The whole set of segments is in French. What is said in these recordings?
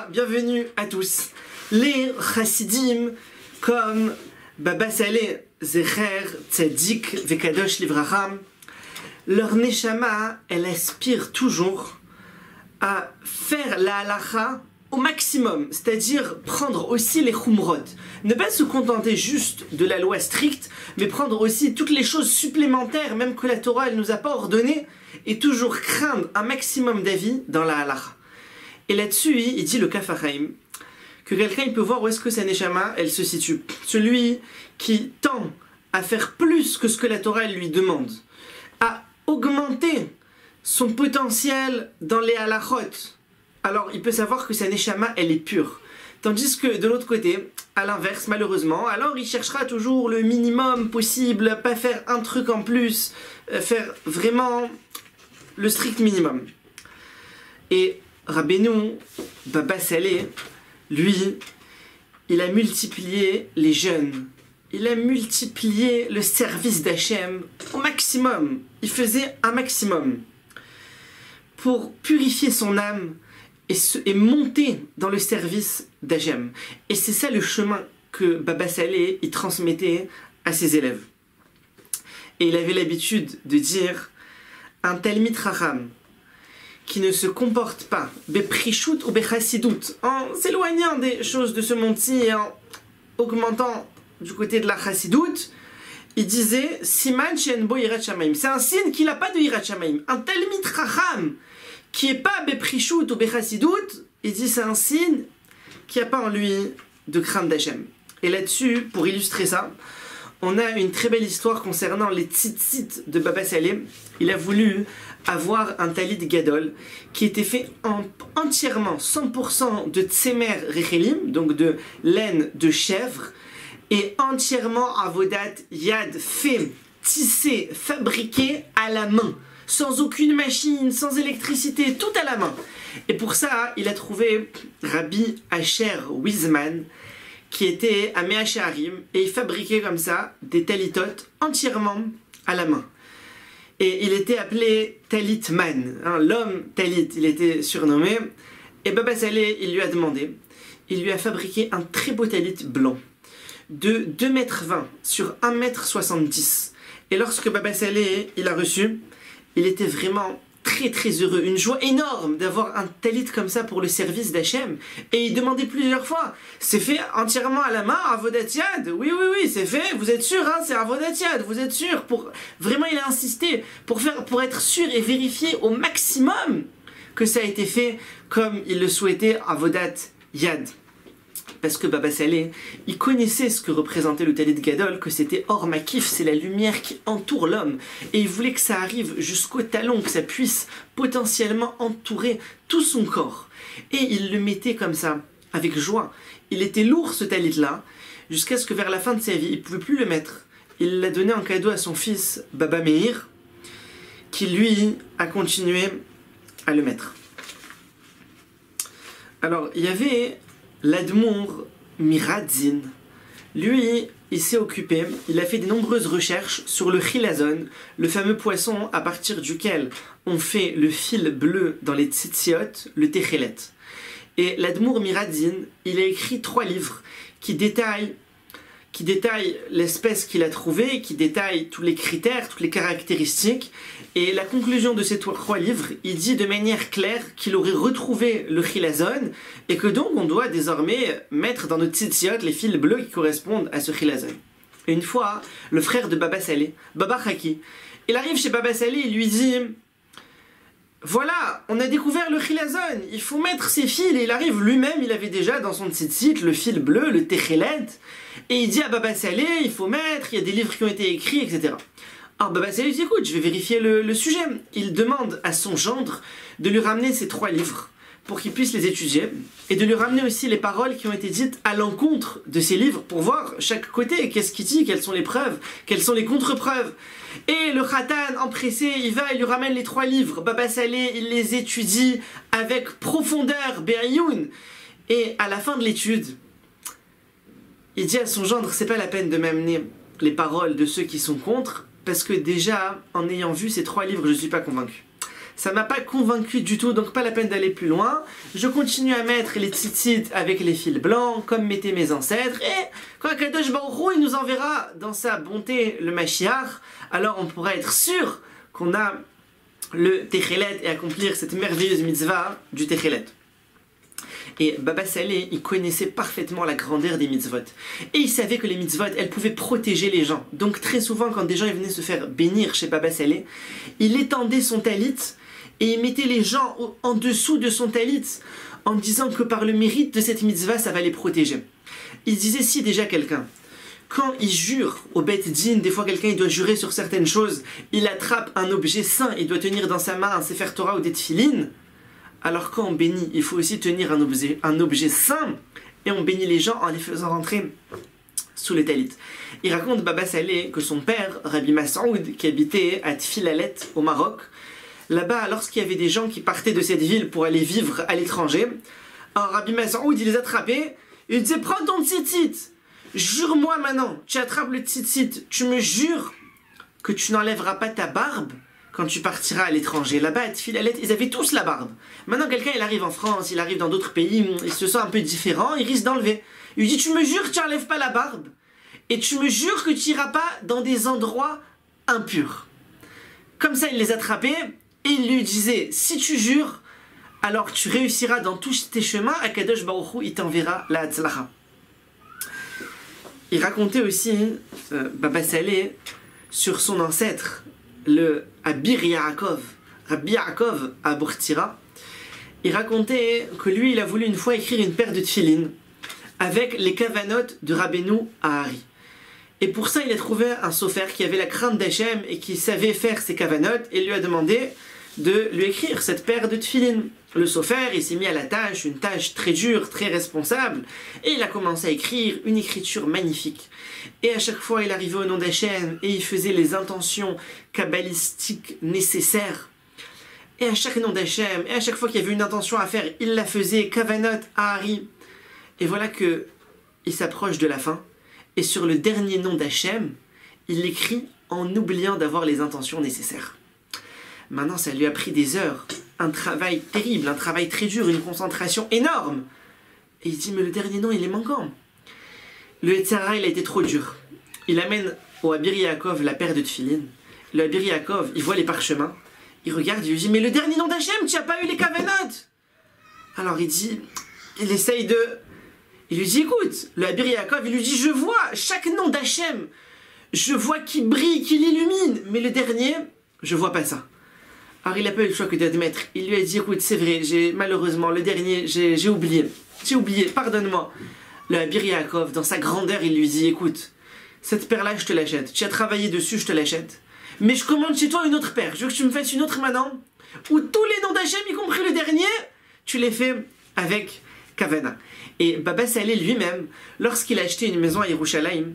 Shalom bienvenue à tous. Les chassidim comme Baba Saleh Zecher Tzadik Vekadosh Livracham, leur neshama, elle aspire toujours à faire la halacha au maximum, c'est-à-dire prendre aussi les chumrot. Ne pas se contenter juste de la loi stricte, mais prendre aussi toutes les choses supplémentaires, même que la Torah elle nous a pas ordonnées, et toujours craindre un maximum d'avis dans la halacha. Et là-dessus, il dit le Kaf HaChaim, que quelqu'un il peut voir où est-ce que sa neshama elle se situe. Celui qui tend à faire plus que ce que la Torah elle lui demande, à augmenter son potentiel dans les halachot, alors il peut savoir que sa neshama elle est pure. Tandis que de l'autre côté, à l'inverse malheureusement, alors il cherchera toujours le minimum possible, pas faire un truc en plus, faire vraiment le strict minimum. Et Rabbeinu, Baba Saleh, lui, il a multiplié les jeûnes, il a multiplié le service d'Hachem au maximum. Il faisait un maximum pour purifier son âme et monter dans le service d'Hachem. Et c'est ça le chemin que Baba Saleh il transmettait à ses élèves. Et il avait l'habitude de dire un Talmid Chacham qui ne se comporte pas beprishut ou bechassidut, en s'éloignant des choses de ce monde-ci et en augmentant du côté de la chassidut, il disait Siman she'en bo yirat shamayim. C'est un signe qu'il n'a pas de yirat shamayim. Un Talmid Chacham qui n'est pas beprishut ou bechassidut, il dit c'est un signe qui n'a pas en lui de crainte d'Hachem. Et là-dessus, pour illustrer ça, on a une très belle histoire concernant les tzitzit de Baba Saleh. Il a voulu avoir un talit gadol qui était fait entièrement 100% de tsemer rechelim, donc de laine de chèvre, et entièrement avodat yad, fait, tissé, fabriqué à la main, sans aucune machine, sans électricité, tout à la main. Et pour ça, il a trouvé Rabbi Asher Wiseman, qui était à Mea Shearim, et il fabriquait comme ça des talitot entièrement à la main. Et il était appelé Talit Man, hein, l'homme Talit, il était surnommé. Et Baba Saleh, il lui a demandé, il lui a fabriqué un très beau Talit blanc, de 2,20 m sur 1,70 m. Et lorsque Baba Saleh, il a reçu, il était vraiment très heureux, une joie énorme d'avoir un talit comme ça pour le service d'Hachem. Et il demandait plusieurs fois, c'est fait entièrement à la main, avodat yad? Oui, c'est fait, vous êtes sûr, hein, c'est avodat yad, vous êtes sûr? Vraiment, il a insisté pour être sûr et vérifier au maximum que ça a été fait comme il le souhaitait, avodat yad. Parce que Baba Saleh, il connaissait ce que représentait le Talit Gadol, que c'était Or Makif, c'est la lumière qui entoure l'homme. Et il voulait que ça arrive jusqu'au talon, que ça puisse potentiellement entourer tout son corps. Et il le mettait comme ça, avec joie. Il était lourd ce Talit-là, jusqu'à ce que vers la fin de sa vie, il ne pouvait plus le mettre. Il l'a donné en cadeau à son fils, Baba Meir, qui lui a continué à le mettre. Alors, il y avait l'Admour Miradzin. Lui, il s'est occupé, il a fait de nombreuses recherches sur le chilazon, le fameux poisson à partir duquel on fait le fil bleu dans les tzitziot, le techelet. Et l'Admour Miradzin, il a écrit 3 livres qui détaillent l'espèce qu'il a trouvée, qui détaillent tous les critères, toutes les caractéristiques. Et la conclusion de ces 3 livres, il dit de manière claire qu'il aurait retrouvé le chilazon et que donc on doit désormais mettre dans notre tzitziot les fils bleus qui correspondent à ce chilazon. Et une fois, le frère de Baba Saleh, Baba Chaki, il arrive chez Baba Saleh, il lui dit voilà, on a découvert le chilazon, il faut mettre ces fils. Et il arrive lui-même, il avait déjà dans son tzitzit le fil bleu, le techelet, et il dit à Baba Saleh, il faut mettre, il y a des livres qui ont été écrits, etc. Alors Baba Saleh dit écoute, je vais vérifier le sujet. Il demande à son gendre de lui ramener ces 3 livres pour qu'il puisse les étudier et de lui ramener aussi les paroles qui ont été dites à l'encontre de ces livres pour voir chaque côté, qu'est-ce qu'il dit, quelles sont les preuves, quelles sont les contre-preuves. Et le khatan, empressé, il lui ramène les 3 livres. Baba Saleh, il les étudie avec profondeur, Be'ayoun. Et à la fin de l'étude, il dit à son gendre, c'est pas la peine de m'amener les paroles de ceux qui sont contre, parce que déjà, en ayant vu ces 3 livres, je suis pas convaincu. ça m'a pas convaincu du tout, donc pas la peine d'aller plus loin. Je continue à mettre les tzitzit avec les fils blancs, comme mettaient mes ancêtres, et quand Akadosh Baruch Hu, il nous enverra dans sa bonté le Mashiach, alors on pourra être sûr qu'on a le Techelet et accomplir cette merveilleuse mitzvah du Techelet. Et Baba Saleh, il connaissait parfaitement la grandeur des mitzvot. Et il savait que les mitzvot, elles pouvaient protéger les gens. Donc très souvent, quand des gens venaient se faire bénir chez Baba Saleh, il étendait son talit et il mettait les gens en dessous de son talit en disant que par le mérite de cette mitzvah, ça va les protéger. Il disait si déjà quelqu'un, quand il jure au Bet Din, des fois quelqu'un il doit jurer sur certaines choses, il attrape un objet saint, il doit tenir dans sa main un Sefer Torah ou des tefilines. Alors quand on bénit, il faut aussi tenir un objet saint, et on bénit les gens en les faisant rentrer sous les talit. Il raconte Baba Saleh que son père, Rabbi Mas'oud, qui habitait à Tfilalet au Maroc, là-bas, lorsqu'il y avait des gens qui partaient de cette ville pour aller vivre à l'étranger, Rabbi Mas'oud il les attrapait, il disait prends ton tzitzit, jure-moi maintenant, tu attrapes le tzitzit, tu me jures que tu n'enlèveras pas ta barbe quand tu partiras à l'étranger. Là-bas, à Tfilalet, ils avaient tous la barbe. Maintenant, quelqu'un, il arrive en France, il arrive dans d'autres pays, il se sent un peu différent, il risque d'enlever. Il lui dit, tu me jures que tu n'enlèves pas la barbe, et tu me jures que tu n'iras pas dans des endroits impurs. Comme ça, il les attrapait, et il lui disait, si tu jures, alors tu réussiras dans tous tes chemins, Akadosh Baruch Hu, il t'enverra la Hatzlacha. Il racontait aussi, Baba Saleh, sur son ancêtre, le Abir Yaakov, Rabbi Yaakov à Bourtira. Il racontait que lui, il a voulu une fois écrire une paire de tefilines avec les kavanot de Rabbeinu Ahari. Et pour ça, il a trouvé un sofer qui avait la crainte d'Hachem et qui savait faire ses kavanot, et lui a demandé de lui écrire cette paire de tefilines. Le sofer, il s'est mis à la tâche, une tâche très dure, très responsable, et il a commencé à écrire une écriture magnifique. Et à chaque fois, il arrivait au nom d'Hachem et il faisait les intentions kabbalistiques nécessaires. Et à chaque nom d'Hachem, et à chaque fois qu'il y avait une intention à faire, il la faisait, kavanot, ahari. Et voilà que il s'approche de la fin, et sur le dernier nom d'Hachem, il l'écrit en oubliant d'avoir les intentions nécessaires. Maintenant, ça lui a pris des heures, un travail terrible, un travail très dur, une concentration énorme. Et il dit, mais le dernier nom, il est manquant. Le Yetzirah, il a été trop dur. Il amène au Abir Yaakov la paire de tefilines. Le Abir Yaakov, il voit les parchemins. Il regarde, il lui dit, mais le dernier nom d'Hachem, tu n'as pas eu les kavanot. Alors il dit, il essaye de... Il lui dit, écoute, le Abir Yaakov, il lui dit, je vois chaque nom d'Hachem. Je vois qu'il brille, qu'il illumine. Mais le dernier, je vois pas ça. Alors il n'a pas eu le choix que d'admettre. Il lui a dit, écoute, c'est vrai, malheureusement, le dernier, j'ai oublié. J'ai oublié, pardonne-moi. Le Abir Yaakov, dans sa grandeur, il lui dit, écoute, cette paire-là, je te l'achète. Tu as travaillé dessus, je te l'achète. Mais je commande chez toi une autre paire. Je veux que tu me fasses une autre maintenant, où tous les noms d'Hachem, y compris le dernier, tu les fais avec Kavana. Et Baba Saleh lui-même, lorsqu'il a acheté une maison à Yerushalayim,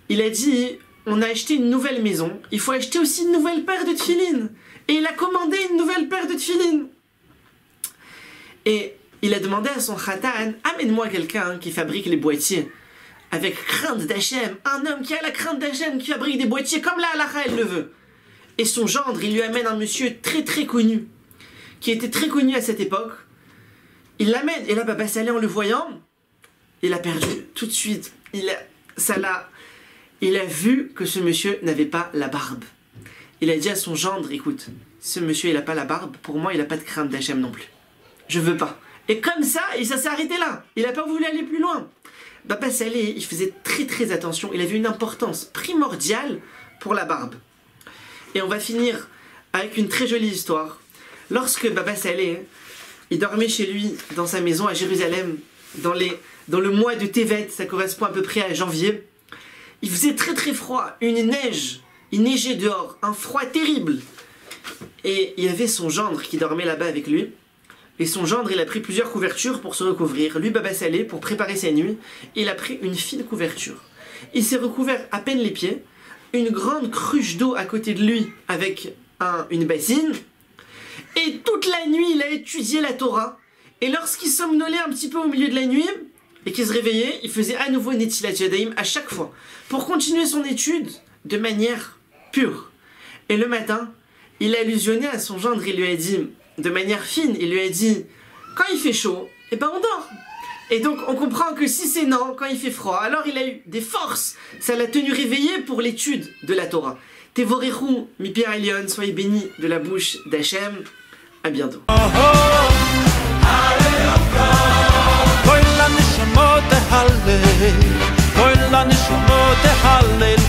il a dit, on a acheté une nouvelle maison, il faut acheter aussi une nouvelle paire de tefilines. Et il a commandé une nouvelle paire de tefilines. Et il a demandé à son khatan, amène-moi quelqu'un qui fabrique les boîtiers avec crainte d'Hachem, un homme qui a la crainte d'Hachem, qui fabrique des boîtiers comme la halakha elle le veut. Et son gendre, il lui amène un monsieur très très connu, qui était très connu à cette époque. Il l'amène, et là Baba Saleh, en le voyant, il a perdu tout de suite. Il a vu que ce monsieur n'avait pas la barbe. Il a dit à son gendre, écoute, ce monsieur il n'a pas la barbe, pour moi il n'a pas de crainte d'Hachem non plus. Je veux pas. Et comme ça, et ça s'est arrêté là. Il n'a pas voulu aller plus loin. Baba Saleh, il faisait très très attention. Il avait une importance primordiale pour la barbe. Et on va finir avec une très jolie histoire. Lorsque Baba Saleh, il dormait chez lui, dans sa maison à Jérusalem, dans le mois de Tevet, ça correspond à peu près à janvier, il faisait très très froid, une neige, il neigeait dehors, un froid terrible. Et il y avait son gendre qui dormait là-bas avec lui. Et son gendre, il a pris plusieurs couvertures pour se recouvrir. Lui, Baba Saleh, pour préparer sa nuit, il a pris une fine couverture. Il s'est recouvert à peine les pieds, une grande cruche d'eau à côté de lui avec une bassine. Et toute la nuit, il a étudié la Torah. Et lorsqu'il somnolait un petit peu au milieu de la nuit, et qu'il se réveillait, il faisait à nouveau Netilat Yadayim à chaque fois, pour continuer son étude de manière pure. Et le matin, il a allusionné à son gendre, il lui a dit, de manière fine, il lui a dit, quand il fait chaud, eh ben on dort. Et donc on comprend que si c'est non, quand il fait froid, alors il a eu des forces, ça l'a tenu réveillé pour l'étude de la Torah. Tevorechou, mi Pierre Elion, soyez bénis de la bouche d'Hachem. À bientôt. Koil la nishmot halel